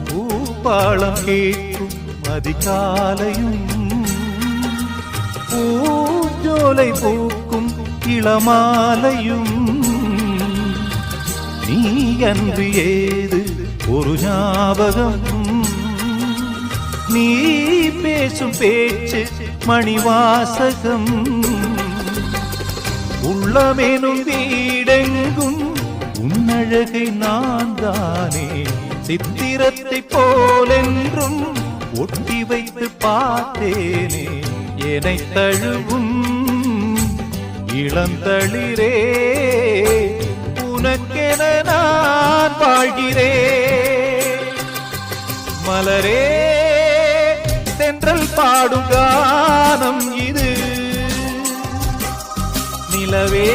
பூப்பாளம் கேட்கும் அதிகாலையும் பூஞ்சோலை பூக்கும் இளமாலையும் நீ அன்று ஏது ஒரு ஞாபகம் நீ பேசும் பேச்சு மணிவாசகம் உள்ளமேனும் வீடெங்கும் உன்னழகை நான் தானே சித்திரத்தை போலென்றும் ஒட்டி வைத்து பார்த்தேனே என்னை தழுவும் இளந்தளிரே உனக்கென நான் வாழ்கிறேன் மலரே தென்றல் பாடும் கானம் இது நிலவே